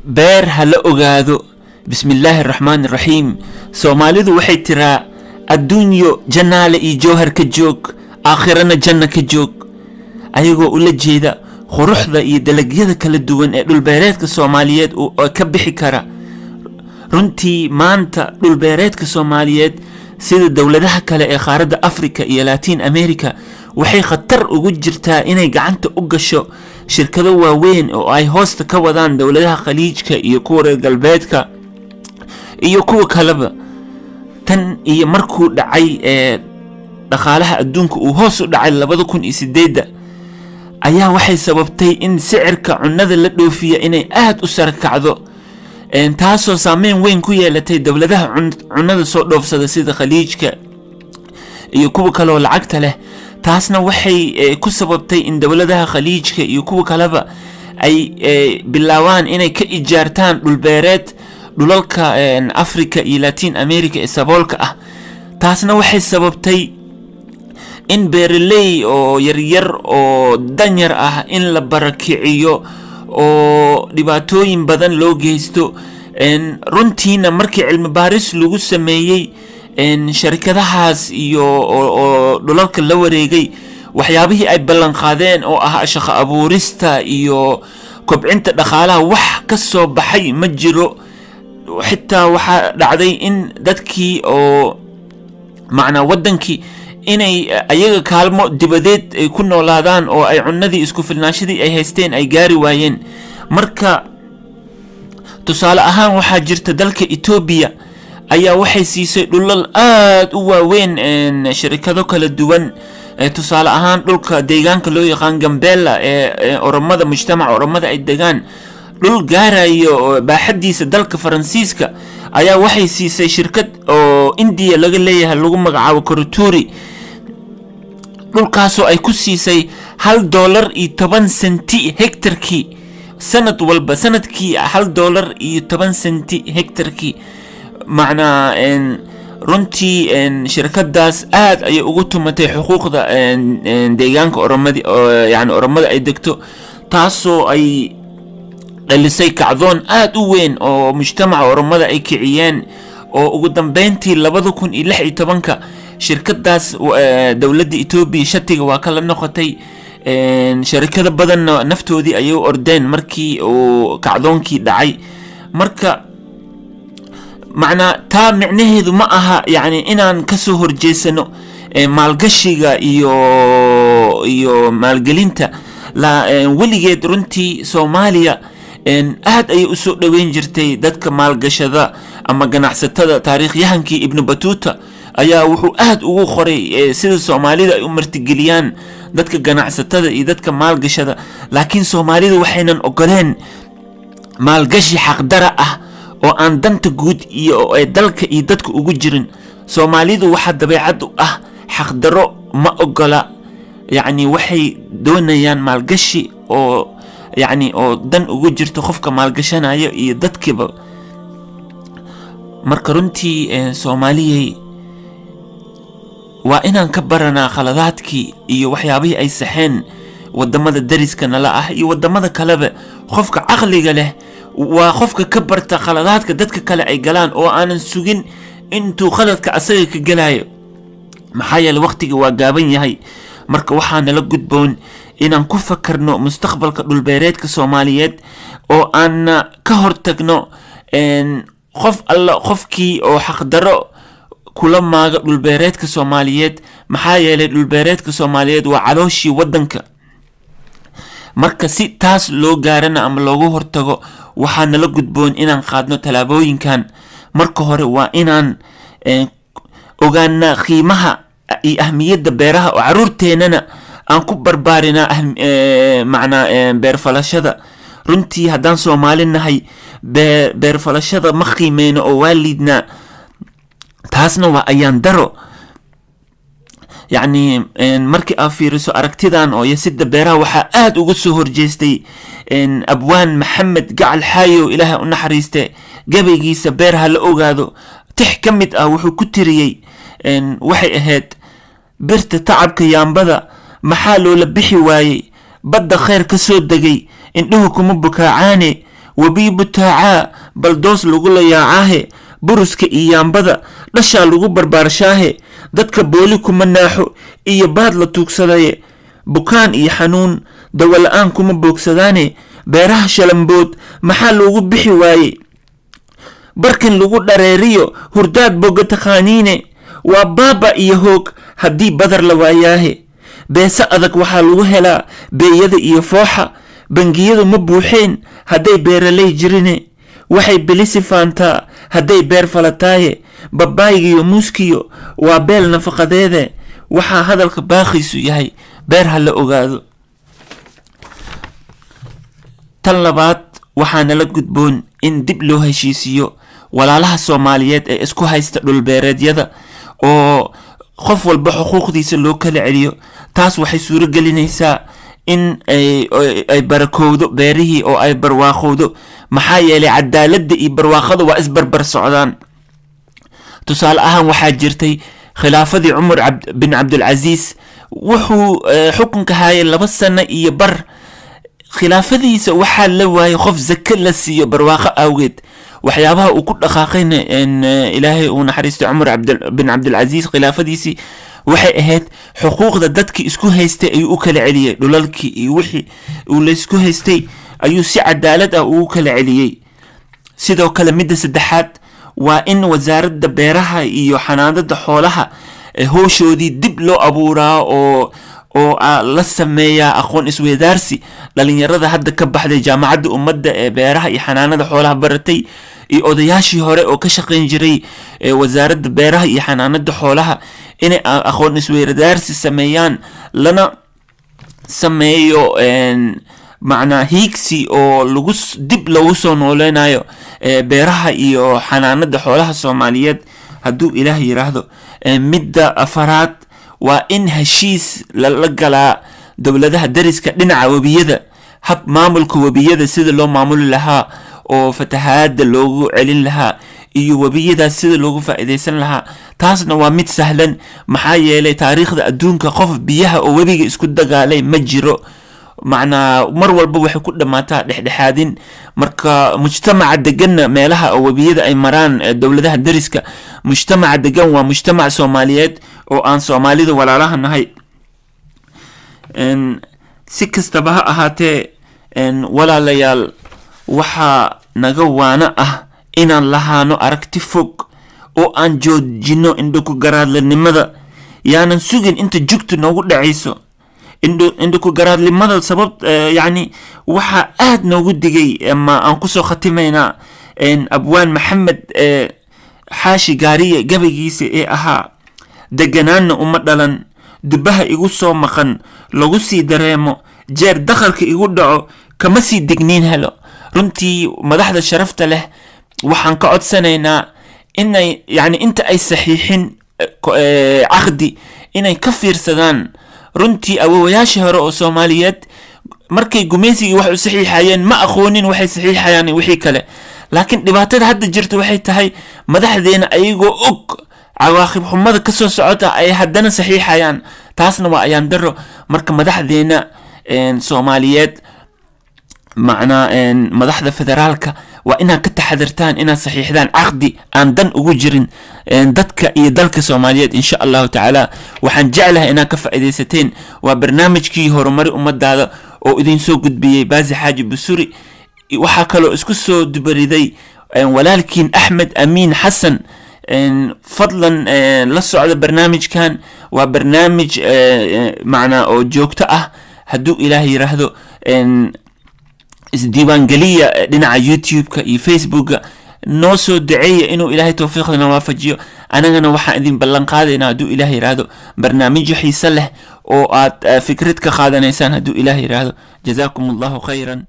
beer hala ogaado. bismillaahi raxmaani raxiim. soomaalidu waxay tiraa adduunyo jannaale iyo jowhar ka joog, aakhirana janna ka joog, ayagoo ula jeeda quruxda iyo dalagyada kala duwan ee dhulbeereedka soomaaliyeed oo ka bixi kara. runtii maanta dhulbeereedka soomaaliyeed sida dowladaha kale ee qaaradda africa iyo latin america waxay khatar ugu jirtaa inay gacanta u gasho shirkado waaweyn oo ay hoosta ka wadaan dowladaha khaliijka iyo kuwa reer galbeedka iyo kuwa kaleba. tan iyo markuu dhacay dhaqaalaha adduunka uu hoos u dhacay 2008 ayaa waxay sababtay in sicirka cunnada la dhoofiya inay aad u sarakacdo, taasoo saameyn weyn ku yeelatay dowladaha cunnada soo dhoofsada sida khaliijka iyo kuwa kale oo lacagta leh. taasna waxay ku sababtay in dowladaha khaliijka iyo kuwa kaleba ay bilaabaan inay ka ijaartaan dhulbeereed dhulalka Africa iyo Latin America ee saboolka ah. taasna waxay sababtay in beeraley oo yaryar oo danyar ah in la barakiciyo oo dhibaatooyin badan loo geysto. runtiina markii cilmi baaris lagu sameeyey sharikadahaas iyo oo dhulalka la wareegay waxyaabihii ay ballan qaadeen oo ah shaqo abuurista iyo kobcinta dhaqaalaha wax ka soo baxay ma jiro. xitaa waxaa dhacday in dadkii oo macnaa wadankii inay ayaga kaalmo dibadeed ay ku noolaadaan oo ay cunnadii isku filnaashadii ay haysteen ay gaari waayeen. marka tusaale ahaan waxaa jirta dalka Ethiopia ayaa waxay siisay dhulal aad u waaweyn shirkado kala duwan. tusaale ahaan dhulka deegaanka loo yaqaan Gambela ee oromada mujtamaca oromada ay degaan dhul gaarayo baaxadiisa dalka Faransiiska ayaa waxay siisay shirkad oo India laga leeyahay lagu magacaabo Koroturi. dhulkaasoo ay ku siisay $1.10 hektarkii sanad walba, sanadkii $1.10 hektarkii. macnaa runtii shirkadaas aad ayay ugu tumatay xuquuqda deegaanka oromada yani oromada ay degto, taasoo ay dhalisay kacdoon aad u weyn oo mujtamaca oromada ay kiciyeen oo ugu dambeyntii 2016 shirkadaas dowladda Ethiopia shatiga waa kala noqotay. shirkado badan naftoodii ayay u ordeen markii uu kacdoonkii dhacay. marka macnaa taa micnaheedu ma aha yani inaan ka soo horjeesano maalgashiga iyo maalgelinta. weligeed runtii Soomaaliya aad ayay u soo dhaweyn jirtay dadka maalgashada ama ganacsatada. taariikhyahankii Ibn Battuta ayaa wuxuu aad ugu qoray sida Soomaalida ay u martigeliyaan dadka ganacsatada iyo dadka maalgashada. laakiin Soomaalida waxaynan ogoleen maalgashi xaqdara ah oo aan danta guud iyo dalka iyo dadka ugu jirin. Soomaalidu waxa dabeecad u ah xaqdaro ma ogola. yani waxay doonayaan maalgashi oo yani oo dan ugu jirto qofka maalgashanayo iyo dadkiiba. marka runtii Soomaaliyay waa inaan ka baranaa khaladaadkii iyo waxyaabihii ay saxeen wadamada dariska nala ah iyo wadamada kaleba. qofka caqliga leh waa qofka ka barta khaladaadka dadka kale ay galaan oo aanan sugin intuu khaladka asaga ka galayo, maxaa yeelay waqtiga waa gaaban yahay. marka waxaa nala gudboon inaan ku fakarno mustaqbalka dhulbeereedka Soomaaliyeed oo aan ka hortagno qof alla qofkii oo xaqdaro kula maaga dhulbeereedka Soomaaliyeed, maxaa yeelay dhulbeereedka Soomaaliyeed waa calooshii wadanka. marka si taas loo gaarana ama loogu hortago waxaa nala gudboon inaan qaadno talaabooyinkan. marka hore waa inaan ogaana qiimaha iyo ahmiyadda beeraha oo caruurteenana aan ku barbaarina macnaa beer falashada. runtii haddaan Soomaali nahay beer falashada ma qiimeyno oo waa liidnaa. taasna waa ayaan daro. يعني markii aad fiiriso aragtidan oo yasida beeraha waxa aad uga soo horjeestay abwaan maxamed gacal xaayo ilaahay u naxariiste gabaygiisa beeraha la ogaado tix kamid ah wuxuu ku tiriyay waxay ahayd birta tacabka yaambada maxaa loo la bixi waayay badda khayr ka soo dagay indhuhu kuma bukacaane webii butaacaa baldoos lagu layaacahe buruska iyo yaambada dhashaa lagu barbaarshahe dadka booli kuma naaxo iyo baad la tuugsadaye bukaan iyo xanuun dawala-aan kuma boogsadaane beeraha shalambood maxaa loogu bixi waaye barkin lagu dhareeriyo hurdaad boga taqaaniine waa baaba iyo hoog haddii badar la waayaahe beese adag waxaa lagu helaa beeyada iyo fooxa bangiyadu ma buuxeen hadday beeraley jirine waxay bilisi faantaa hadday beer falataaye babaaygiyo muuskiyo waa beel nafaqadeede waxaa hadalka baaqiisu yahay beer ha la ogaado. tan labaad waxaa nala gudboon in dib loo heshiisiyo walaalaha Soomaaliyeed ee isku haysta dhulbeereedyada oo qof walba xuquuqdiisa loo kala celiyo. taas waxay suuro gelinaysaa in ay barakowdo beerihii oo ay barwaaqowdo maxaa yeelay cadaaladda iyo barwaaqada waa isbarbar socdaan. tusaale ahaan waxaa jirtay khilaafadii Cumar bin Cabdulaziz wuxuu xukunka hayay 2 sano iyo bar. khilaafadiisa waxaa la waayay qof zaka la siiyo barwaaqo awgeed. waxyaabaha uu ku dhaqaaqayna ilaahay uu naxariisto Cumar bin Cabdulaziz khilaafadiisii waxay ahayd xuquuqda dadkii isku haystay ayuu u kala celiyay dhulalkii iyo wixii uu la isku haystay ayuu si cadaalad ah ugu kala celiyay. sidoo kale midda saddexaad waa in wasaaradda beeraha iyo xanaanada xoolaha howshoodii dib loo abuuraa oo la sameeyaa aqoon isweydaarsi dhalinyarada hadda ka baxday jaamacadda ummadda ee beeraha iyo xanaanada xoolaha baratay iyo odayaashii hore oo ka shaqayn jiray wasaaradda beeraha iyo xanaanada xoolaha inay aqoon isweydaarsi sameeyaan lana sameeyo macnaa hiigsi oo dib loogu soo nooleynayo beeraha iyo xanaanada xoolaha Soomaaliyeed hadduu ilaah yiraahdo. midda afaraad waa in heshiis la galaa dowladaha dariska dhinaca webiyada hab maamulka webiyada sida loo maamuli lahaa oo fatahaada loogu celin lahaa iyo webiyadaas sida loogu faa'iideysan lahaa. taasna waa mid sahlan maxaa yeelay taariikhda adduunka qof biyaha oo webiga isku dagaalay ma jiro. macnaa mar walba waxay ku dhamaataa dhexdhexaadin. marka mujtamaca degan meelaha oo webiyada ay maraan dowladaha dariska mujtamaca degan waa mujtamac Soomaaliyeed oo aan Soomaalida walaalaha nahay. si kastaba ha ahaatee walaalayaal waxaa naga waana ah inaan lahaano aragti fog oo aan joojino indho ku garaadlanimada yaanan sugin inta jugtu noogu dhacayso. indho ku garaadlimada sabab yani waxaa aad noogu digay ama aan kusoo khatimaynaa abwaan maxamed xaashi gaariye gabaygiisa ee ahaa deganaana uma dhalan dubaha igu soo maqan lagu sii dareemo jeer dakhalka igu dhaco kama sii digniin helo. runtii madaxda sharafta leh waxaan ka codsanaynaa inay yani inta ay saxiixin caqdi inay ka fiirsadaan. runtii awowayaashii hore oo Soomaaliyeed markay gumaysigii wax u saxiixayeen ma aqoonin waxay saxiixayaan wixii kale. laakiin dhibaatada hadda jirta waxay tahay madaxdeena ayagoo og cawaaqib xumada ka soo socota ay haddana saxiixayaan. taasna waa ayaan daro. marka madaxdeena Soomaaliyeed macnaa madaxda federaalka waa inaad ka taxadartaan inaad saxiixdaan caqdi aan dan ugu jirin dadka iyo dalka Soomaaliyeed insha Allah taala. waxaan jeclahay inaad ka faa'iideysateen. waa barnaamijkii horumari ummadaada oo idin soo gudbiyay Baazi Xaaji Busuri. waxaa kaloo isku soo dubariday walaalkiin Axmed Amiin Xasan. fadlan la socda barnaamijkan waa barnaamij macnaa oo joogto ah hadduu ilaah yiraahdo. isdiiwaangeliya dhinaca YouTube-ka iyo Facebook-ka noo soo duceeya inuu ilaahay tawfiiqdana waafajiyo. anagana waxaan idin ballan qaadaynaa hadduu ilaah yiraahdo barnaamijyo xiiso leh oo aad fikrad ka qaadanaysaan hadduu ilaah yiraahdo. jazaakumullahu khayran.